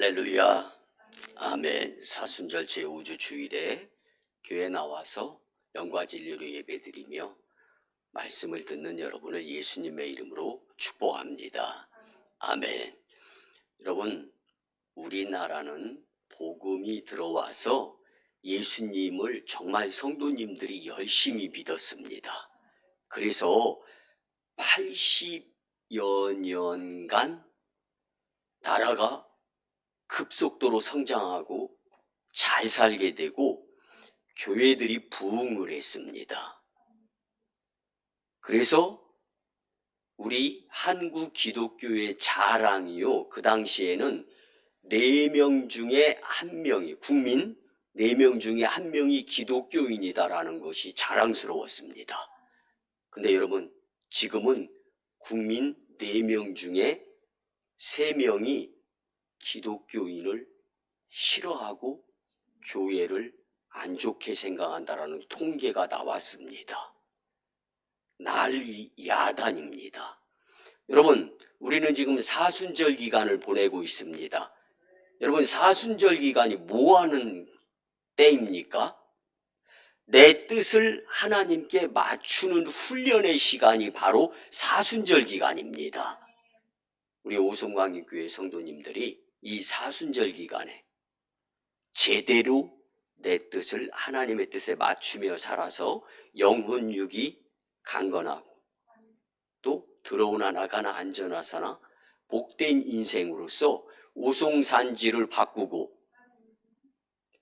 할렐루야. 아멘. 사순절 제5주 주일에 교회 나와서 영과 진리로 예배드리며 말씀을 듣는 여러분을 예수님의 이름으로 축복합니다. 아멘. 여러분, 우리나라는 복음이 들어와서 예수님을 정말 성도님들이 열심히 믿었습니다. 그래서 80여 년간 나라가 급속도로 성장하고 잘 살게 되고 교회들이 부흥을 했습니다. 그래서 우리 한국 기독교의 자랑이요, 그 당시에는 4명 중에 1명이, 국민 4명 중에 1명이 기독교인이다라는 것이 자랑스러웠습니다. 근데 여러분, 지금은 국민 4명 중에 3명이 기독교인을 싫어하고 교회를 안 좋게 생각한다라는 통계가 나왔습니다. 난리 야단입니다. 여러분, 우리는 지금 사순절 기간을 보내고 있습니다. 여러분, 사순절 기간이 뭐 하는 때입니까? 내 뜻을 하나님께 맞추는 훈련의 시간이 바로 사순절 기간입니다. 우리 오송광역교회 성도님들이 이 사순절 기간에 제대로 내 뜻을 하나님의 뜻에 맞추며 살아서 영혼육이 강건하고 또 들어오나 나가나 안전하사나 복된 인생으로서 오송산지를 바꾸고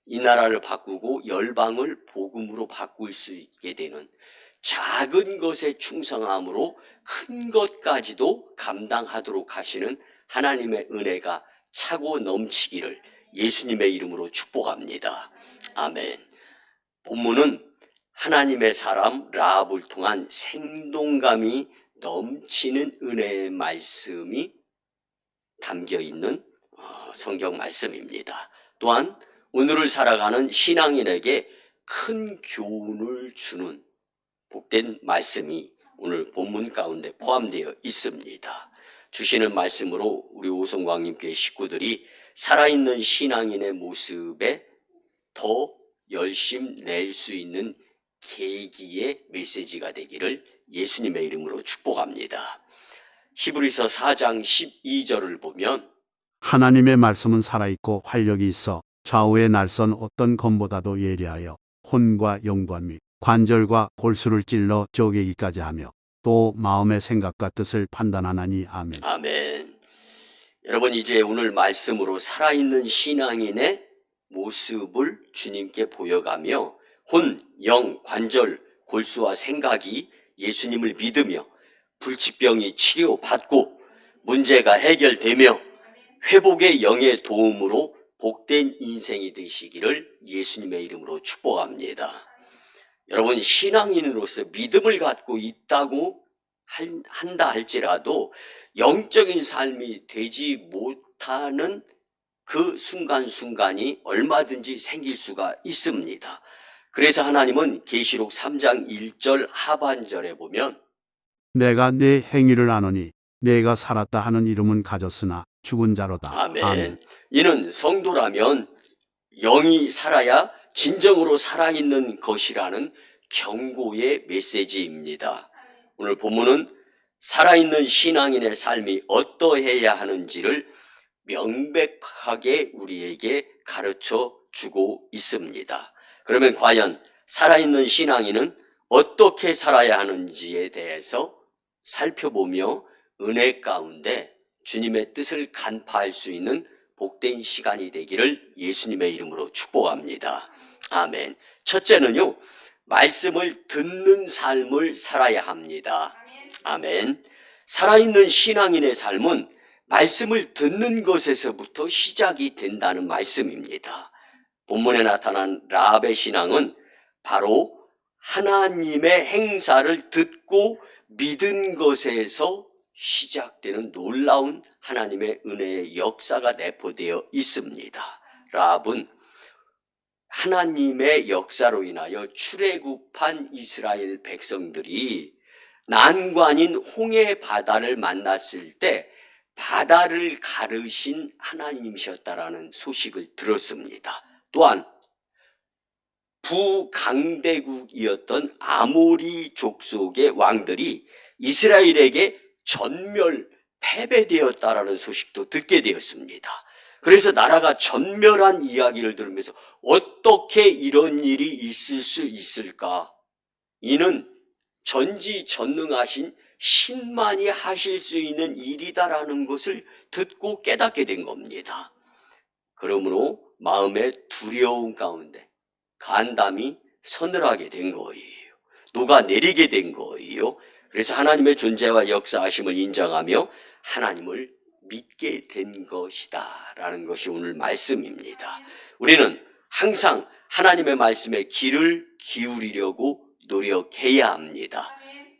이 나라를 바꾸고 열방을 복음으로 바꿀 수 있게 되는 작은 것에 충성함으로 큰 것까지도 감당하도록 하시는 하나님의 은혜가 차고 넘치기를 예수님의 이름으로 축복합니다. 아멘. 본문은 하나님의 사람 라합을 통한 생동감이 넘치는 은혜의 말씀이 담겨있는 성경 말씀입니다. 또한 오늘을 살아가는 신앙인에게 큰 교훈을 주는 복된 말씀이 오늘 본문 가운데 포함되어 있습니다. 주시는 말씀으로 우리 오송광님교회 식구들이 살아있는 신앙인의 모습에 더 열심 낼 수 있는 계기의 메시지가 되기를 예수님의 이름으로 축복합니다. 히브리서 4장 12절을 보면 하나님의 말씀은 살아있고 활력이 있어 좌우에 날선 어떤 검보다도 예리하여 혼과 영과 및 관절과 골수를 찔러 쪼개기까지 하며 또 마음의 생각과 뜻을 판단하나니. 아멘. 아멘. 여러분, 이제 오늘 말씀으로 살아있는 신앙인의 모습을 주님께 보여가며 혼, 영, 관절, 골수와 생각이 예수님을 믿으며 불치병이 치료받고 문제가 해결되며 회복의 영의 도움으로 복된 인생이 되시기를 예수님의 이름으로 축복합니다. 여러분, 신앙인으로서 믿음을 갖고 있다고 한다 할지라도 영적인 삶이 되지 못하는 그 순간순간이 얼마든지 생길 수가 있습니다. 그래서 하나님은 계시록 3장 1절 하반절에 보면 내가 네 행위를 아노니 내가 살았다 하는 이름은 가졌으나 죽은 자로다. 아멘. 아멘. 이는 성도라면 영이 살아야 진정으로 살아있는 것이라는 경고의 메시지입니다. 오늘 본문은 살아있는 신앙인의 삶이 어떠해야 하는지를 명백하게 우리에게 가르쳐 주고 있습니다. 그러면 과연 살아있는 신앙인은 어떻게 살아야 하는지에 대해서 살펴보며 은혜 가운데 주님의 뜻을 간파할 수 있는 복된 시간이 되기를 예수님의 이름으로 축복합니다. 아멘. 첫째는요, 말씀을 듣는 삶을 살아야 합니다. 아멘. 살아있는 신앙인의 삶은 말씀을 듣는 것에서부터 시작이 된다는 말씀입니다. 본문에 나타난 라합의 신앙은 바로 하나님의 행사를 듣고 믿은 것에서 시작되는 놀라운 하나님의 은혜의 역사가 내포되어 있습니다. 라합은 하나님의 역사로 인하여 출애굽한 이스라엘 백성들이 난관인 홍해 바다를 만났을 때 바다를 가르신 하나님이셨다라는 소식을 들었습니다. 또한 부강대국이었던 아모리 족속의 왕들이 이스라엘에게 전멸 패배되었다라는 소식도 듣게 되었습니다. 그래서 나라가 전멸한 이야기를 들으면서 어떻게 이런 일이 있을 수 있을까? 이는 전지전능하신 신만이 하실 수 있는 일이다라는 것을 듣고 깨닫게 된 겁니다. 그러므로 마음의 두려움 가운데 간담이 서늘하게 된 거예요. 녹아내리게 된 거예요. 그래서 하나님의 존재와 역사하심을 인정하며 하나님을 믿게 된 것이다 라는 것이 오늘 말씀입니다. 우리는 항상 하나님의 말씀에 귀를 기울이려고 노력해야 합니다.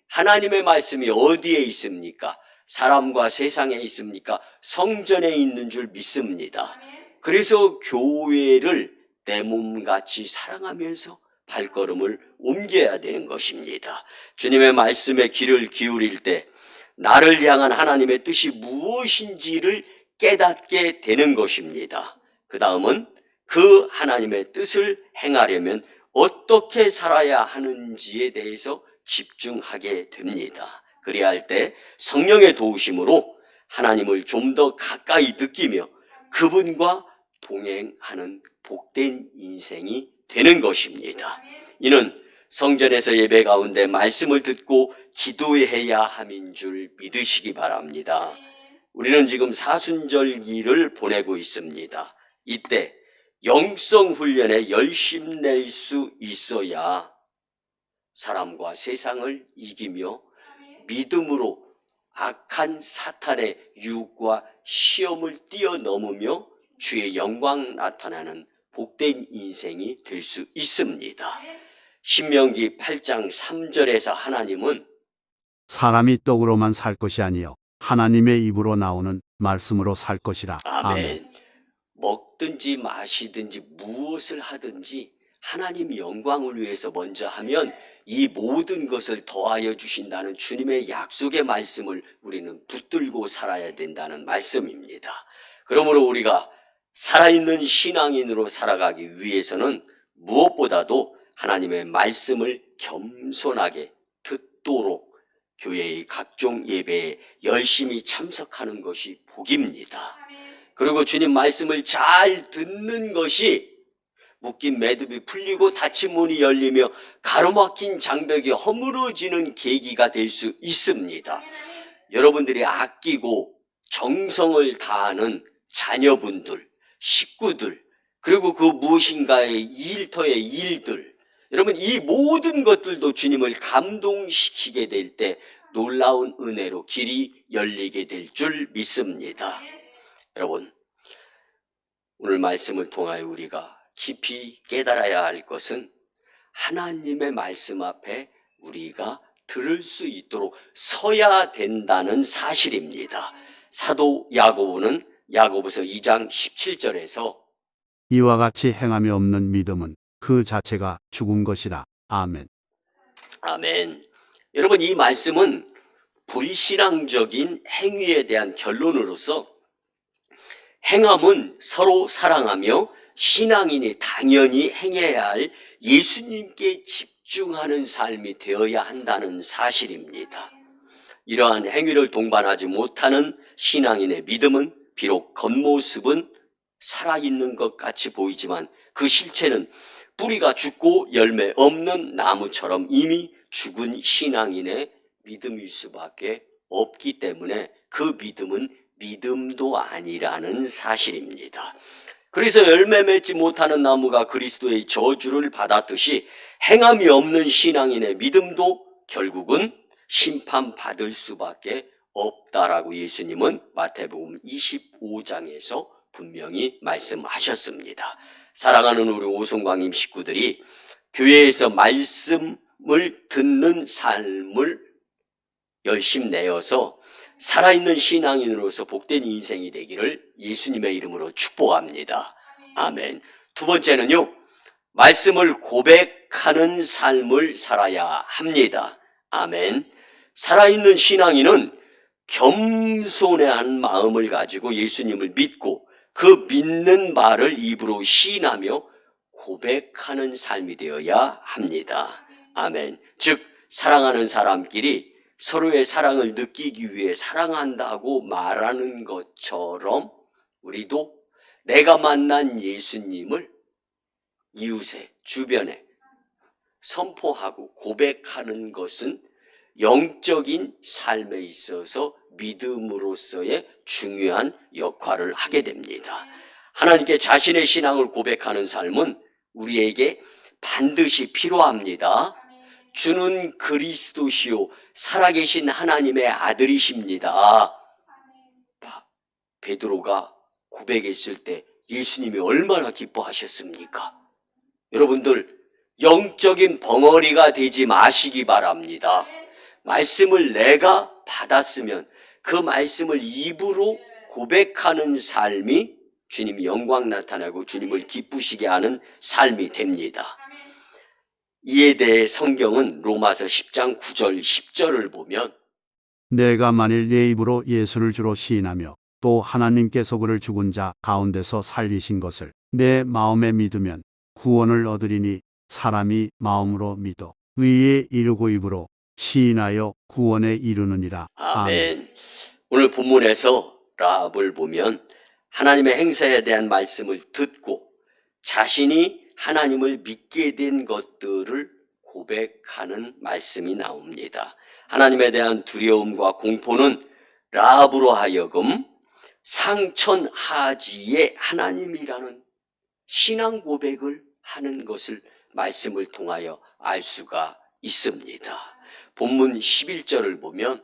하나님의 말씀이 어디에 있습니까? 사람과 세상에 있습니까? 성전에 있는 줄 믿습니다. 그래서 교회를 내 몸같이 사랑하면서 발걸음을 옮겨야 되는 것입니다. 주님의 말씀에 귀를 기울일 때 나를 향한 하나님의 뜻이 무엇인지를 깨닫게 되는 것입니다. 그 다음은 그 하나님의 뜻을 행하려면 어떻게 살아야 하는지에 대해서 집중하게 됩니다. 그래야 할 때 성령의 도우심으로 하나님을 좀 더 가까이 느끼며 그분과 동행하는 복된 인생이 되는 것입니다. 이는 성전에서 예배 가운데 말씀을 듣고 기도해야 함인 줄 믿으시기 바랍니다. 우리는 지금 사순절기를 보내고 있습니다. 이때 영성 훈련에 열심낼 수 있어야 사람과 세상을 이기며 믿음으로 악한 사탄의 유혹과 시험을 뛰어넘으며 주의 영광 나타나는 복된 인생이 될 수 있습니다. 신명기 8장 3절에서 하나님은 사람이 떡으로만 살 것이 아니요 하나님의 입으로 나오는 말씀으로 살 것이라. 아멘. 먹든지 마시든지 무엇을 하든지 하나님 영광을 위해서 먼저 하면 이 모든 것을 더하여 주신다는 주님의 약속의 말씀을 우리는 붙들고 살아야 된다는 말씀입니다. 그러므로 우리가 살아있는 신앙인으로 살아가기 위해서는 무엇보다도 하나님의 말씀을 겸손하게 듣도록 교회의 각종 예배에 열심히 참석하는 것이 복입니다. 그리고 주님 말씀을 잘 듣는 것이 묶인 매듭이 풀리고 닫힌 문이 열리며 가로막힌 장벽이 허물어지는 계기가 될 수 있습니다. 여러분들이 아끼고 정성을 다하는 자녀분들, 식구들, 그리고 그 무엇인가의 일터의 일들, 여러분 이 모든 것들도 주님을 감동시키게 될 때 놀라운 은혜로 길이 열리게 될 줄 믿습니다. 여러분, 오늘 말씀을 통하여 우리가 깊이 깨달아야 할 것은 하나님의 말씀 앞에 우리가 들을 수 있도록 서야 된다는 사실입니다. 사도 야고보는 야고보서 2장 17절에서 이와 같이 행함이 없는 믿음은 그 자체가 죽은 것이라. 아멘. 아멘. 여러분 이 말씀은 불신앙적인 행위에 대한 결론으로서 행함은 서로 사랑하며 신앙인이 당연히 행해야 할 예수님께 집중하는 삶이 되어야 한다는 사실입니다. 이러한 행위를 동반하지 못하는 신앙인의 믿음은 비록 겉모습은 살아있는 것 같이 보이지만 그 실체는 뿌리가 죽고 열매 없는 나무처럼 이미 죽은 신앙인의 믿음일 수밖에 없기 때문에 그 믿음은 믿음도 아니라는 사실입니다. 그래서 열매 맺지 못하는 나무가 그리스도의 저주를 받았듯이 행함이 없는 신앙인의 믿음도 결국은 심판받을 수밖에 없다라고 예수님은 마태복음 25장에서 분명히 말씀하셨습니다. 사랑하는 우리 오송광님 식구들이 교회에서 말씀을 듣는 삶을 열심 내어서 살아있는 신앙인으로서 복된 인생이 되기를 예수님의 이름으로 축복합니다. 아멘. 두 번째는요, 말씀을 고백하는 삶을 살아야 합니다. 아멘. 살아있는 신앙인은 겸손한 마음을 가지고 예수님을 믿고 그 믿는 바를 입으로 시인하며 고백하는 삶이 되어야 합니다. 아멘. 즉 사랑하는 사람끼리 서로의 사랑을 느끼기 위해 사랑한다고 말하는 것처럼 우리도 내가 만난 예수님을 이웃에, 주변에 선포하고 고백하는 것은 영적인 삶에 있어서 믿음으로서의 중요한 역할을 하게 됩니다. 하나님께 자신의 신앙을 고백하는 삶은 우리에게 반드시 필요합니다. 주는 그리스도시요 살아계신 하나님의 아들이십니다. 베드로가 고백했을 때 예수님이 얼마나 기뻐하셨습니까? 여러분들 영적인 벙어리가 되지 마시기 바랍니다. 말씀을 내가 받았으면 그 말씀을 입으로 고백하는 삶이 주님 영광 나타나고 주님을 기쁘시게 하는 삶이 됩니다. 이에 대해 성경은 로마서 10장 9절 10절을 보면 내가 만일 내 입으로 예수를 주로 시인하며 또 하나님께서 그를 죽은 자 가운데서 살리신 것을 내 마음에 믿으면 구원을 얻으리니 사람이 마음으로 믿어 의에 이르고 입으로 시인하여 구원에 이르느니라. 아멘. 오늘 본문에서 라합을 보면 하나님의 행사에 대한 말씀을 듣고 자신이 하나님을 믿게 된 것들을 고백하는 말씀이 나옵니다. 하나님에 대한 두려움과 공포는 라합으로 하여금 상천하지의 하나님이라는 신앙 고백을 하는 것을 말씀을 통하여 알 수가 있습니다. 본문 11절을 보면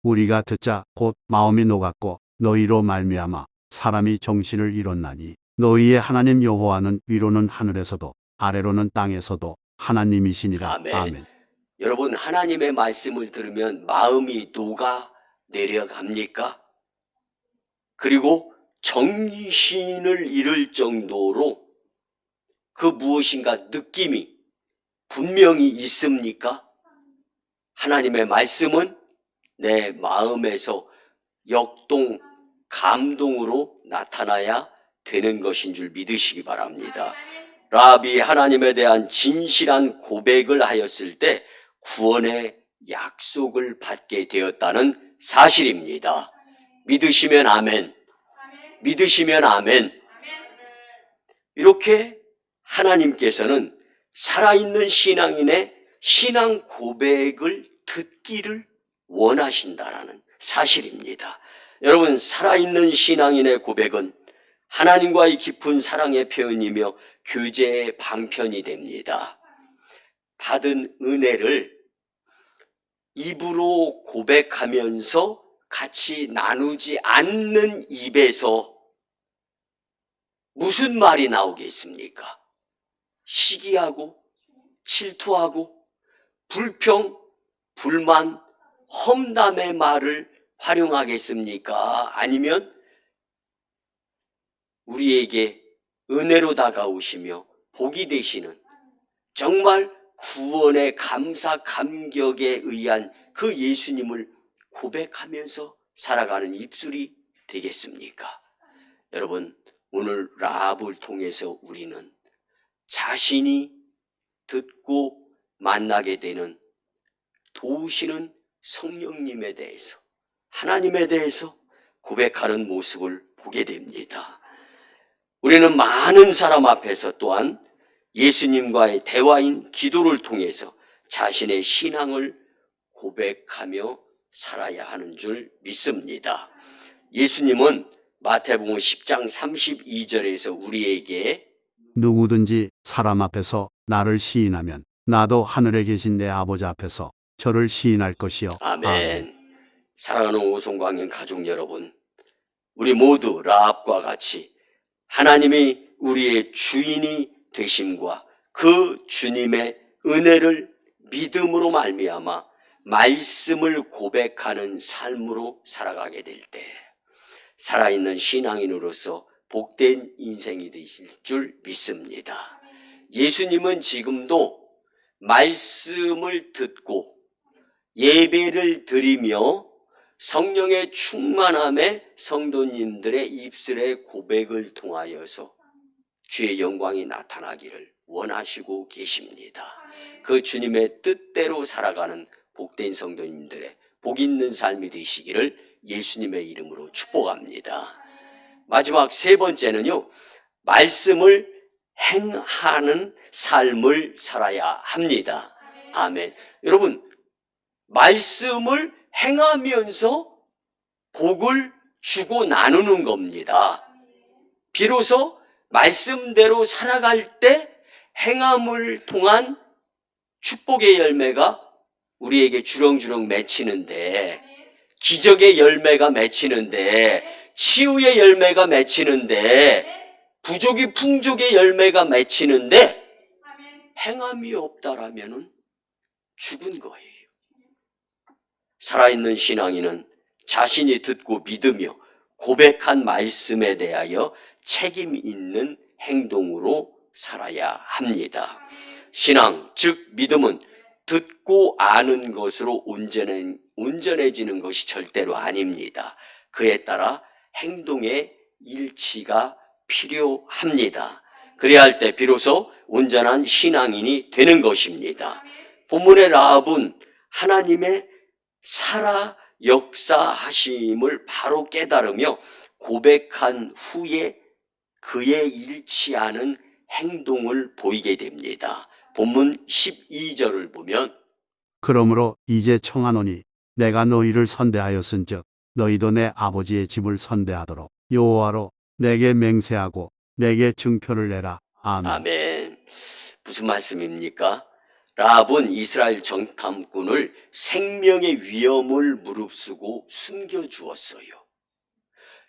우리가 듣자 곧 마음이 녹았고 너희로 말미암아 사람이 정신을 잃었나니 너희의 하나님 여호와는 위로는 하늘에서도 아래로는 땅에서도 하나님이시니라. 아멘. 아멘. 여러분 하나님의 말씀을 들으면 마음이 녹아 내려갑니까? 그리고 정신을 잃을 정도로 그 무엇인가 느낌이 분명히 있습니까? 하나님의 말씀은 내 마음에서 역동, 감동으로 나타나야 되는 것인 줄 믿으시기 바랍니다. 라합이 하나님에 대한 진실한 고백을 하였을 때 구원의 약속을 받게 되었다는 사실입니다. 믿으시면 아멘. 믿으시면 아멘. 이렇게 하나님께서는 살아있는 신앙인의 신앙 고백을 듣기를 원하신다라는 사실입니다. 여러분 살아있는 신앙인의 고백은 하나님과의 깊은 사랑의 표현이며 교제의 방편이 됩니다. 받은 은혜를 입으로 고백하면서 같이 나누지 않는 입에서 무슨 말이 나오겠습니까? 시기하고 질투하고 불평, 불만, 험담의 말을 활용하겠습니까? 아니면 우리에게 은혜로 다가오시며 복이 되시는 정말 구원의 감사 감격에 의한 그 예수님을 고백하면서 살아가는 입술이 되겠습니까? 여러분 오늘 라합을 통해서 우리는 자신이 듣고 만나게 되는 도우시는 성령님에 대해서 하나님에 대해서 고백하는 모습을 보게 됩니다. 우리는 많은 사람 앞에서 또한 예수님과의 대화인 기도를 통해서 자신의 신앙을 고백하며 살아야 하는 줄 믿습니다. 예수님은 마태복음 10장 32절에서 우리에게 누구든지 사람 앞에서 나를 시인하면 나도 하늘에 계신 내 아버지 앞에서 저를 시인할 것이요. 아멘. 사랑하는 오송광연 가족 여러분, 우리 모두 라합과 같이 하나님이 우리의 주인이 되심과 그 주님의 은혜를 믿음으로 말미암아 말씀을 고백하는 삶으로 살아가게 될 때 살아있는 신앙인으로서 복된 인생이 되실 줄 믿습니다. 예수님은 지금도 말씀을 듣고 예배를 드리며 성령의 충만함에 성도님들의 입술의 고백을 통하여서 주의 영광이 나타나기를 원하시고 계십니다. 그 주님의 뜻대로 살아가는 복된 성도님들의 복 있는 삶이 되시기를 예수님의 이름으로 축복합니다. 마지막 세 번째는요, 말씀을 행하는 삶을 살아야 합니다. 아멘. 여러분, 말씀을 행하면서 복을 주고 나누는 겁니다. 비로소 말씀대로 살아갈 때 행함을 통한 축복의 열매가 우리에게 주렁주렁 맺히는데, 기적의 열매가 맺히는데, 치유의 열매가 맺히는데, 부족이 풍족의 열매가 맺히는데, 행함이 없다라면은 죽은 거예요. 살아있는 신앙인은 자신이 듣고 믿으며 고백한 말씀에 대하여 책임 있는 행동으로 살아야 합니다. 신앙, 즉 믿음은 듣고 아는 것으로 온전해지는 것이 절대로 아닙니다. 그에 따라 행동의 일치가 필요합니다. 그래야 할 때 비로소 온전한 신앙인이 되는 것입니다. 본문의 라합은 하나님의 살아 역사하심을 바로 깨달으며 고백한 후에 그에 일치하는 행동을 보이게 됩니다. 본문 12절을 보면 그러므로 이제 청하노니 내가 너희를 선대하였은즉 너희도 내 아버지의 집을 선대하도록 여호와로 내게 맹세하고 내게 증표를 내라. 아멘. 아멘. 무슨 말씀입니까? 라합은 이스라엘 정탐꾼을 생명의 위험을 무릅쓰고 숨겨주었어요.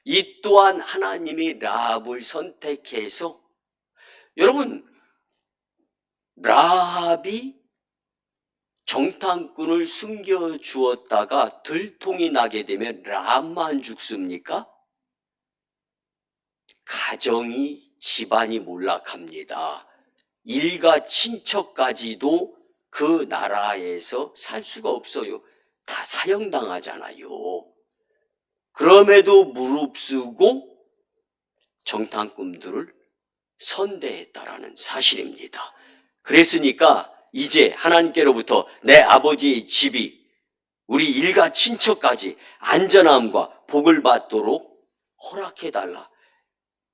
이 또한 하나님이 라합을 선택해서, 여러분, 라합이 정탐꾼을 숨겨주었다가 들통이 나게 되면 라합만 죽습니까? 가정이, 집안이 몰락합니다. 일가 친척까지도 그 나라에서 살 수가 없어요. 다 사형당하잖아요. 그럼에도 무릅쓰고 정탐꾼들을 선대했다라는 사실입니다. 그랬으니까 이제 하나님께로부터 내 아버지의 집이 우리 일가 친척까지 안전함과 복을 받도록 허락해달라.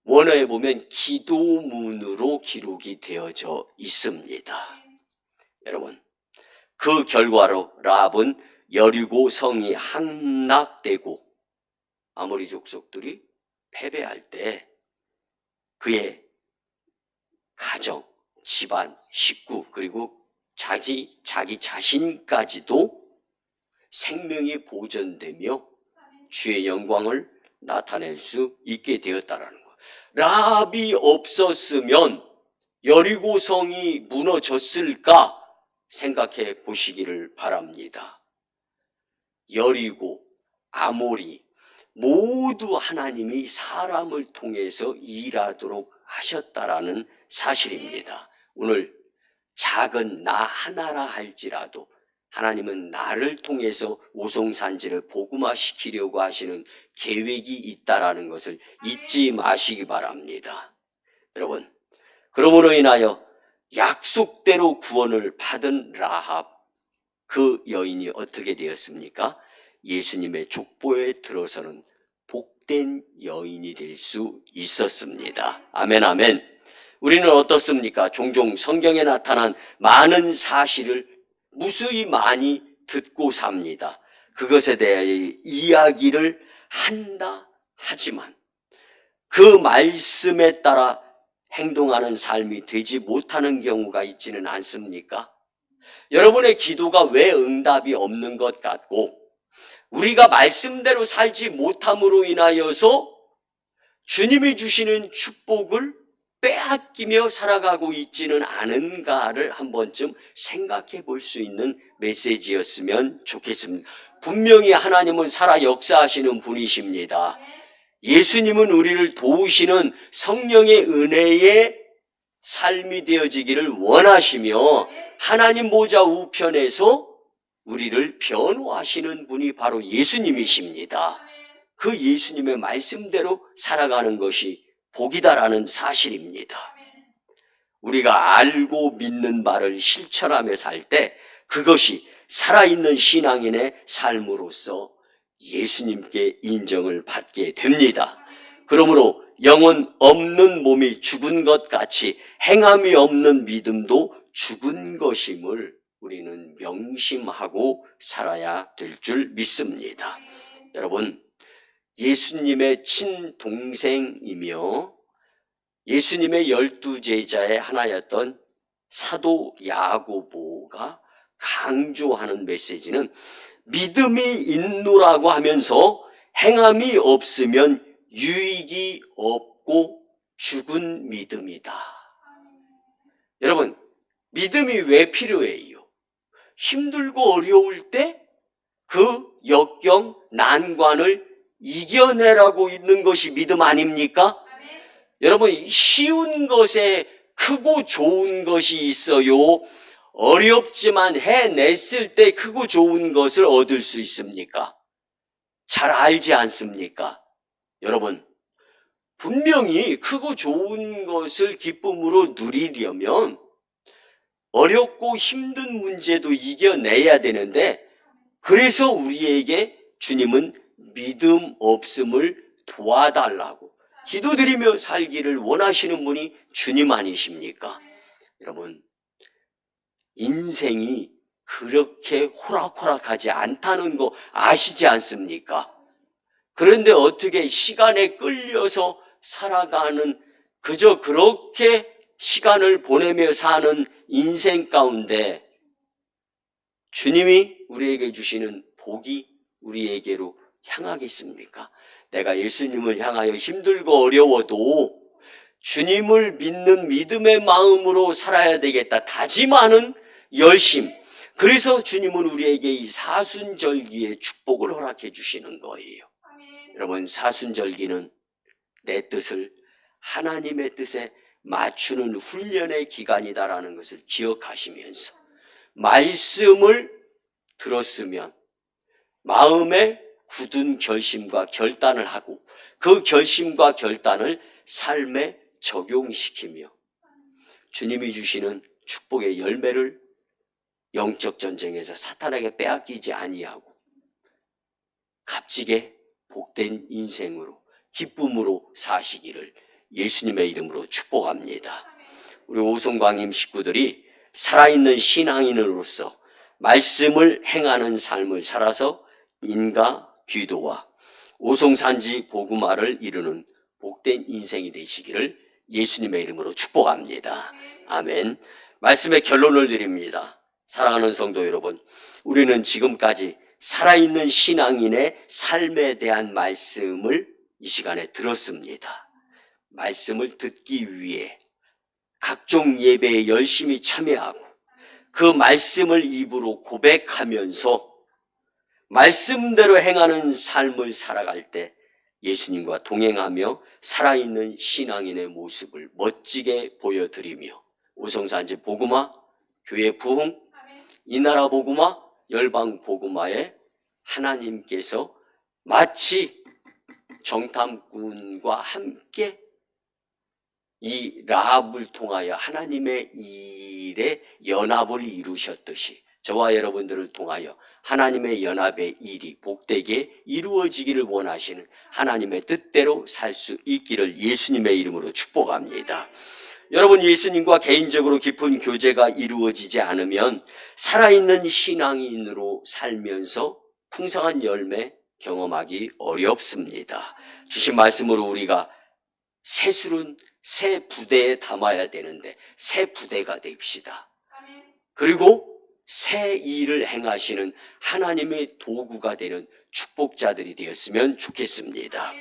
원어에 보면 기도문으로 기록이 되어져 있습니다. 여러분, 그 결과로 라합은 여리고 성이 함락되고 아모리 족속들이 패배할 때 그의 가정, 집안, 식구 그리고 자기 자신까지도 생명이 보존되며 주의 영광을 나타낼 수 있게 되었다라는 것. 라합이 없었으면 여리고 성이 무너졌을까 생각해 보시기를 바랍니다. 여리고, 아모리 모두 하나님이 사람을 통해서 일하도록 하셨다라는 사실입니다. 오늘 작은 나 하나라 할지라도 하나님은 나를 통해서 오송산지를 복음화시키려고 하시는 계획이 있다라는 것을 잊지 마시기 바랍니다. 여러분, 그러므로 인하여 약속대로 구원을 받은 라합, 그 여인이 어떻게 되었습니까? 예수님의 족보에 들어서는 복된 여인이 될 수 있었습니다. 아멘, 아멘. 우리는 어떻습니까? 종종 성경에 나타난 많은 사실을 무수히 많이 듣고 삽니다. 그것에 대해 이야기를 한다 하지만 그 말씀에 따라 행동하는 삶이 되지 못하는 경우가 있지는 않습니까? 여러분의 기도가 왜 응답이 없는 것 같고 우리가 말씀대로 살지 못함으로 인하여서 주님이 주시는 축복을 빼앗기며 살아가고 있지는 않은가를 한 번쯤 생각해 볼 수 있는 메시지였으면 좋겠습니다. 분명히 하나님은 살아 역사하시는 분이십니다. 예수님은 우리를 도우시는 성령의 은혜의 삶이 되어지기를 원하시며 하나님 보좌 우편에서 우리를 변호하시는 분이 바로 예수님이십니다. 그 예수님의 말씀대로 살아가는 것이 복이다라는 사실입니다. 우리가 알고 믿는 바를 실천하며 살 때 그것이 살아있는 신앙인의 삶으로서 예수님께 인정을 받게 됩니다. 그러므로 영혼 없는 몸이 죽은 것 같이 행함이 없는 믿음도 죽은 것임을 우리는 명심하고 살아야 될 줄 믿습니다. 여러분, 예수님의 친동생이며 예수님의 12제자의 하나였던 사도 야고보가 강조하는 메시지는 믿음이 있노라고 하면서 행함이 없으면 유익이 없고 죽은 믿음이다. 여러분, 믿음이 왜 필요해요? 힘들고 어려울 때 그 역경, 난관을 이겨내라고 있는 것이 믿음 아닙니까? 여러분, 쉬운 것에 크고 좋은 것이 있어요. 어렵지만 해냈을 때 크고 좋은 것을 얻을 수 있습니까? 잘 알지 않습니까? 여러분, 분명히 크고 좋은 것을 기쁨으로 누리려면 어렵고 힘든 문제도 이겨내야 되는데, 그래서 우리에게 주님은 믿음 없음을 도와달라고 기도드리며 살기를 원하시는 분이 주님 아니십니까? 여러분, 인생이 그렇게 호락호락하지 않다는 거 아시지 않습니까? 그런데 어떻게 시간에 끌려서 살아가는, 그저 그렇게 시간을 보내며 사는 인생 가운데 주님이 우리에게 주시는 복이 우리에게로 향하겠습니까? 내가 예수님을 향하여 힘들고 어려워도 주님을 믿는 믿음의 마음으로 살아야 되겠다 다짐하는 열심, 그래서 주님은 우리에게 이 사순절기의 축복을 허락해 주시는 거예요. 여러분, 사순절기는 내 뜻을 하나님의 뜻에 맞추는 훈련의 기간이다라는 것을 기억하시면서 말씀을 들었으면 마음에 굳은 결심과 결단을 하고 그 결심과 결단을 삶에 적용시키며 주님이 주시는 축복의 열매를 영적 전쟁에서 사탄에게 빼앗기지 아니하고 값지게 복된 인생으로 기쁨으로 사시기를 예수님의 이름으로 축복합니다. 우리 오송광임 식구들이 살아있는 신앙인으로서 말씀을 행하는 삶을 살아서 인과 기도와 오송산지 복음화를 이루는 복된 인생이 되시기를 예수님의 이름으로 축복합니다. 아멘. 말씀의 결론을 드립니다. 사랑하는 성도 여러분, 우리는 지금까지 살아있는 신앙인의 삶에 대한 말씀을 이 시간에 들었습니다. 말씀을 듣기 위해 각종 예배에 열심히 참여하고 그 말씀을 입으로 고백하면서 말씀대로 행하는 삶을 살아갈 때 예수님과 동행하며 살아있는 신앙인의 모습을 멋지게 보여드리며 오성산지 복음화, 교회 부흥, 이 나라 복음화, 열방 복음화에 하나님께서 마치 정탐꾼과 함께 이 라합을 통하여 하나님의 일에 연합을 이루셨듯이 저와 여러분들을 통하여 하나님의 연합의 일이 복되게 이루어지기를 원하시는 하나님의 뜻대로 살 수 있기를 예수님의 이름으로 축복합니다. 여러분, 예수님과 개인적으로 깊은 교제가 이루어지지 않으면 살아있는 신앙인으로 살면서 풍성한 열매 경험하기 어렵습니다. 주신 말씀으로 우리가 새술은 새 부대에 담아야 되는데 새 부대가 됩시다. 그리고 새 일을 행하시는 하나님의 도구가 되는 축복자들이 되었으면 좋겠습니다.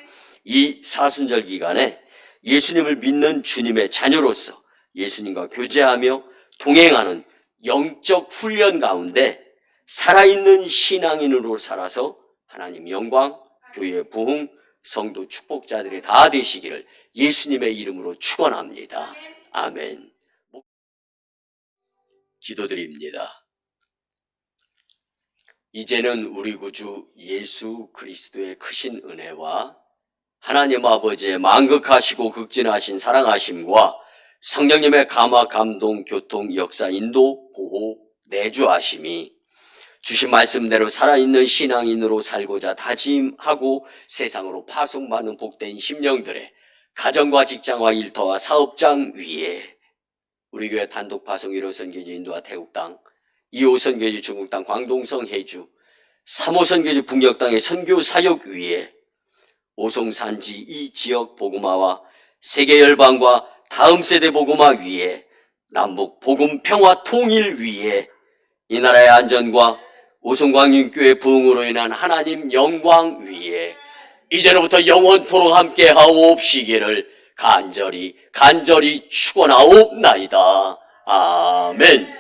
이 사순절 기간에 예수님을 믿는 주님의 자녀로서 예수님과 교제하며 동행하는 영적 훈련 가운데 살아있는 신앙인으로 살아서 하나님 영광, 교회 부흥, 성도 축복자들이 다 되시기를 예수님의 이름으로 축원합니다. 아멘. 기도드립니다. 이제는 우리 구주 예수 그리스도의 크신 은혜와 하나님 아버지의 만극하시고 극진하신 사랑하심과 성령님의 감화, 감동, 교통, 역사, 인도, 보호, 내주하심이 주신 말씀대로 살아있는 신앙인으로 살고자 다짐하고 세상으로 파송받는 복된 심령들의 가정과 직장과 일터와 사업장 위에 우리 교회 단독 파송 1호 선교지 인도와 태국 땅, 2호 선교지 중국 땅 광동성 해주, 3호 선교지 북녘 땅의 선교 사역 위에 오송산지 이 지역 복음화와 세계 열방과 다음 세대 복음화 위에 남북 복음 평화 통일 위에 이 나라의 안전과 오송광인교회 부흥으로 인한 하나님 영광 위에 이제로부터 영원토록 함께 하옵시기를 간절히 축원하옵나이다. 아멘.